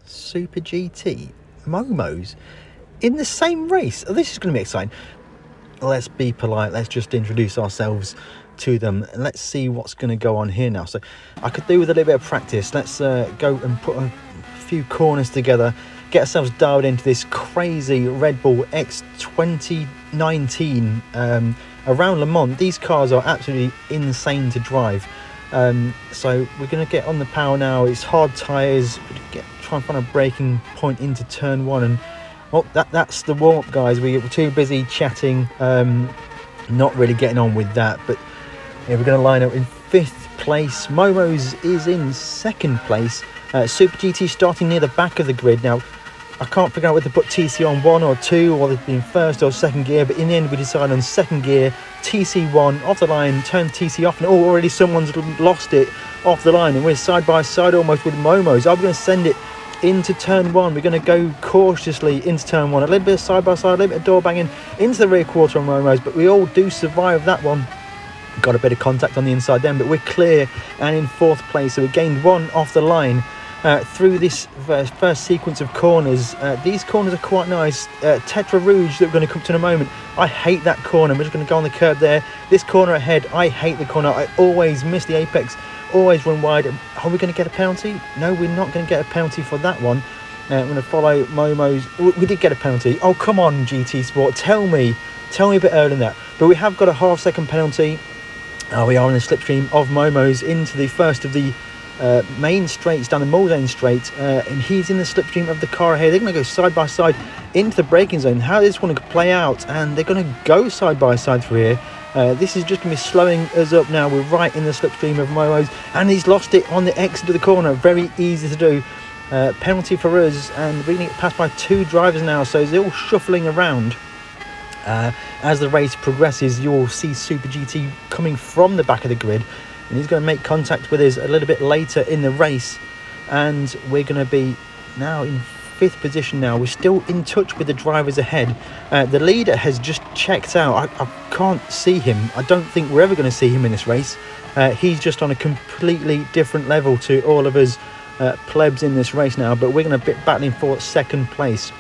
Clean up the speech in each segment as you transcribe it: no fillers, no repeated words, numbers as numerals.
Super GT, Momoz in the same race. Oh, this is going to be exciting. Let's be polite. Let's just introduce ourselves to them and let's see what's going to go on here now. So I could do with a little bit of practice. Let's go and put a few corners together, get ourselves dialed into this crazy RedBull X 2019 around Le Mans. These cars are absolutely insane to drive. So we're going to get on the power now. It's hard tyres. Try and find a braking point into turn one, and that's the warm-up, guys. We were too busy chatting, not really getting on with that. But yeah, we're going to line up in 5th place. Momoz is in 2nd place. Super GT starting near the back of the grid. Now, I can't figure out whether to put TC on 1 or 2, or they've been 1st or 2nd gear, but in the end we decided on 2nd gear, TC1 off the line, turn TC off, and already someone's lost it off the line, and we're side by side almost with Momoz. I'm going to send it into turn 1. We're going to go cautiously into turn 1, a little bit of side by side, a little bit of door banging into the rear quarter on Momoz, but we all do survive that one. Got a bit of contact on the inside then, but we're clear and in 4th place, so we gained 1 off the line. Through this first sequence of corners. These corners are quite nice. Tetra Rouge that we're going to come to in a moment. I hate that corner. We're just going to go on the curb there. This corner ahead, I hate the corner. I always miss the apex, always run wide. Are we going to get a penalty? No, we're not going to get a penalty for that one. I'm going to follow Momoz. We did get a penalty. Oh, come on, GT Sport. Tell me a bit earlier than that. But we have got a half-second penalty. We are in the slipstream of Momoz into the first of the main straights down the Mulsanne straight, and he's in the slipstream of the car ahead. They're going to go side by side into the braking zone. How this one could play out, and they're going to go side by side through here. This is just going to be slowing us up now. We're right in the slipstream of Momoz, and he's lost it on the exit of the corner. Very easy to do. Penalty for us, and we're going to get passed by 2 drivers now, so they're all shuffling around. As the race progresses, you will see Super GT coming from the back of the grid, and he's going to make contact with us a little bit later in the race, and we're going to be now in 5th position now. We're still in touch with the drivers ahead. The leader has just checked out. I can't see him. I don't think we're ever going to see him in this race. He's just on a completely different level to all of us plebs in this race now, but we're going to be battling for 2nd place.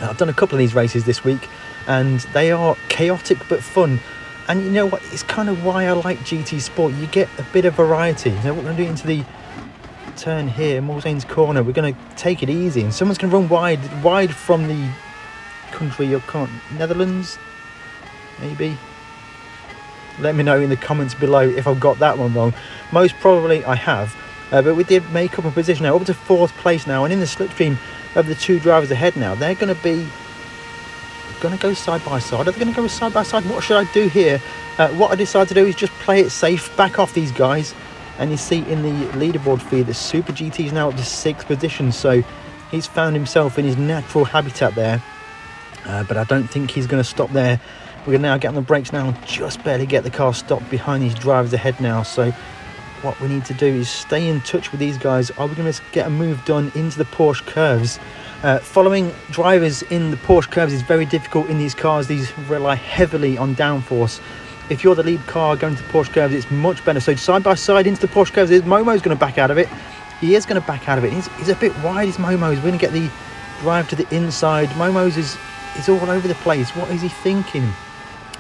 I've done a couple of these races this week, and they are chaotic but fun. And you know what, it's kind of why I like GT Sport. You get a bit of variety. Now we're going to do into the turn here, Mulsanne's corner. We're going to take it easy, and someone's going to run wide from the country. Netherlands, maybe. Let me know in the comments below if I've got that one wrong. Most probably I have. But we did make up a position now, up to 4th place now, and in the slipstream of the 2 drivers ahead now. They're going to be go side by side. Are they going to go side by side? What should I do here? What I decided to do is just play it safe, back off these guys, and you see in the leaderboard feed that Super GT is now up to 6th position, so he's found himself in his natural habitat there. But I don't think he's going to stop there. We're going to now get on the brakes now and just barely get the car stopped behind these drivers ahead now. So what we need to do is stay in touch with these guys. Are we going to get a move done into the Porsche curves? Following drivers in the Porsche curves is very difficult in these cars. These rely heavily on downforce. If you're the lead car going to the Porsche curves, it's much better. So side by side into the Porsche curves. Momo's going to back out of it. He is going to back out of it. He's a bit wide, is Momo's. We're going to get the drive to the inside. Momo's is all over the place. What is he thinking?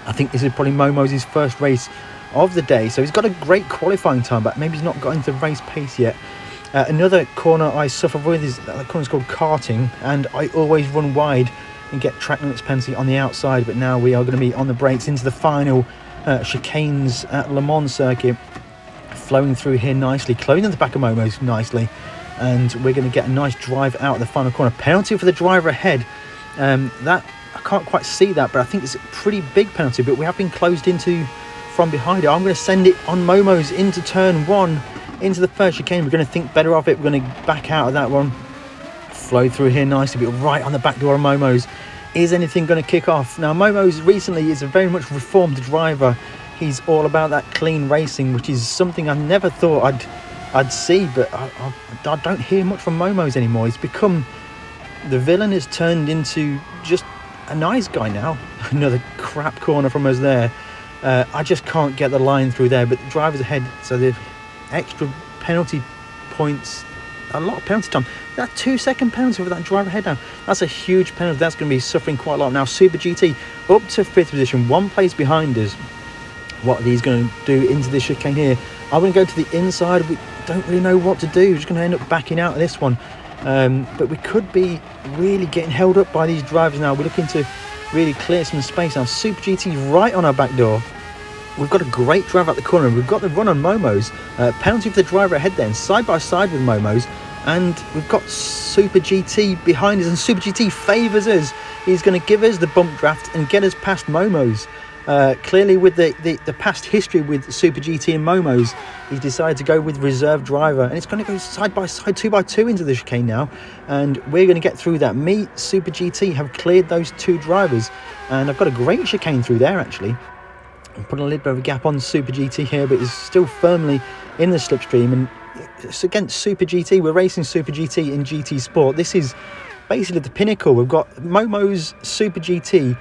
I think this is probably Momo's first race of the day. So he's got a great qualifying time, but maybe he's not got into race pace yet. Another corner I suffer with is that corner's called karting, and I always run wide and get track limits penalty on the outside. But now we are going to be on the brakes into the final chicanes at Le Mans circuit, flowing through here nicely, closing the back of Momo's nicely, and we're going to get a nice drive out of the final corner. Penalty for the driver ahead. That I can't quite see that, but I think it's a pretty big penalty. But we have been closed into from behind it. I'm going to send it on Momo's into turn 1. Into the first chicane. We're going to think better of it. We're going to back out of that one, flow through here nicely, but right on the back door of Momo's. Is anything going to kick off? Now Momo's recently is a very much reformed driver. He's all about that clean racing, which is something I never thought I'd see, but I don't hear much from Momo's anymore. He's become, the villain has turned into just a nice guy now. Another crap corner from us there. I just can't get the line through there, but the driver's ahead, so the extra penalty points, I a lot of penalty time. That 2-second penalty for that driver head down, that's a huge penalty. That's going to be suffering quite a lot. Now Super GT up to 5th position, 1 place behind us. What are these going to do into this chicane here? I'm going to go to the inside. We don't really know what to do. We're just going to end up backing out of this one. But we could be really getting held up by these drivers now. We're looking to really clear some space now. Super GT's right on our back door. We've got a great driver at the corner. We've got the run on Momoz. Penalty for the driver ahead then, side by side with Momoz. And we've got Super GT behind us, and Super GT favours us. He's going to give us the bump draft and get us past Momoz. Clearly with the past history with Super GT and Momoz, he's decided to go with reserve driver, and it's going to go side by side, 2x2 into the chicane now, and we're going to get through that. Me, Super GT have cleared those 2 drivers, and I've got a great chicane through there actually. I'm putting a little bit of a gap on Super GT here, but he's still firmly in the slipstream, and it's against Super GT. We're racing Super GT in GT Sport. This is basically the pinnacle. We've got Momoz, Super GT,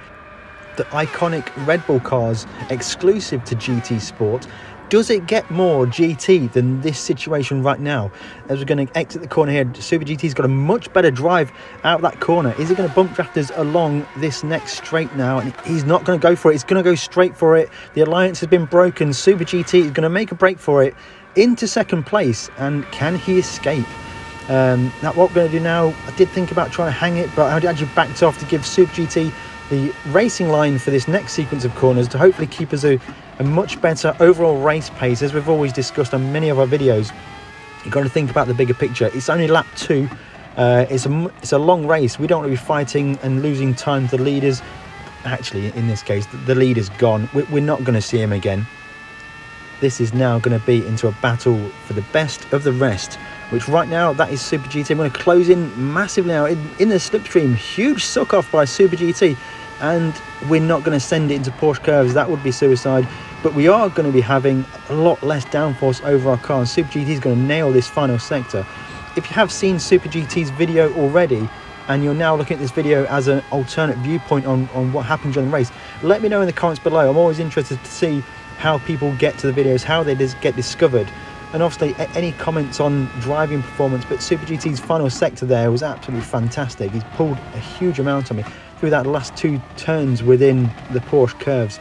the iconic RedBull cars exclusive to GT Sport. Does it get more GT than this situation right now? As we're going to exit the corner here, Super GT's got a much better drive out of that corner. Is he going to bump draft us along this next straight now? And he's not going to go for it. He's going to go straight for it. The alliance has been broken. Super GT is going to make a break for it into 2nd place. And can he escape? Now what we're going to do now, I did think about trying to hang it, but I actually backed off to give Super GT the racing line for this next sequence of corners to hopefully keep us a much better overall race pace. As we've always discussed on many of our videos, you've got to think about the bigger picture. It's only lap 2. It's a long race. We don't want to be fighting and losing time to the leaders. Actually, in this case, the leader's gone. We're not going to see him again. This is now going to be into a battle for the best of the rest, which right now, that is Super GT. I'm going to close in massively now in the slipstream. Huge suck off by Super GT, and we're not going to send it into Porsche curves. That would be suicide. But we are going to be having a lot less downforce over our car, and Super GT is going to nail this final sector. If you have seen Super GT's video already, and you're now looking at this video as an alternate viewpoint on what happened during the race, let me know in the comments below. I'm always interested to see how people get to the videos, how they get discovered. And obviously any comments on driving performance, but Super GT's final sector there was absolutely fantastic. He's pulled a huge amount on me through that last 2 turns within the Porsche curves.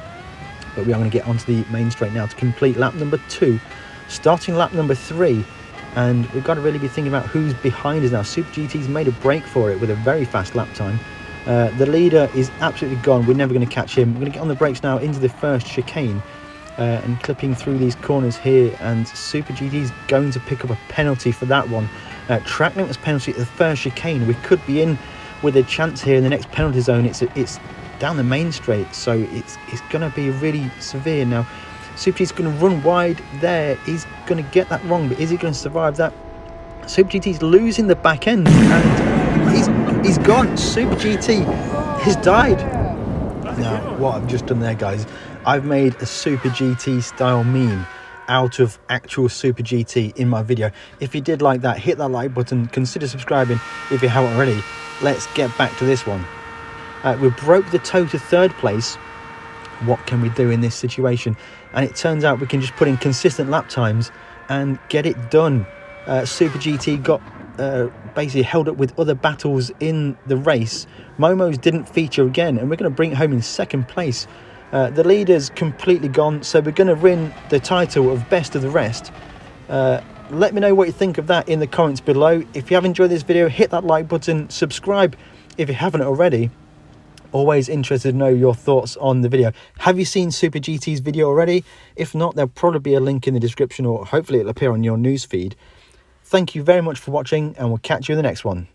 But we are going to get onto the main straight now to complete lap number 2, starting lap number 3. And we've got to really be thinking about who's behind us now. Super GT's made a break for it with a very fast lap time. The leader is absolutely gone. We're never going to catch him. We're going to get on the brakes now into the first chicane. And clipping through these corners here, and Super GT's going to pick up a penalty for that one. Track limits penalty at the first chicane. We could be in with a chance here in the next penalty zone. It's down the main straight, so it's going to be really severe now. Super GT's going to run wide there. He's going to get that wrong, but is he going to survive that? Super GT's losing the back end, and he's gone. Super GT has died. Now, what I've just done there, guys, I've made a Super GT style meme out of actual Super GT in my video. If you did like that, hit that like button, consider subscribing if you haven't already. Let's get back to this one. We broke the toe to 3rd place. What can we do in this situation? And it turns out we can just put in consistent lap times and get it done. Super GT got basically held up with other battles in the race. Momoz didn't feature again, and we're going to bring it home in 2nd place. The leader's completely gone, so we're going to win the title of best of the rest. Let me know what you think of that in the comments below. If you have enjoyed this video, hit that like button, subscribe if you haven't already. Always interested to know your thoughts on the video. Have you seen Super GT's video already? If not, there'll probably be a link in the description, or hopefully it'll appear on your newsfeed. Thank you very much for watching, and we'll catch you in the next one.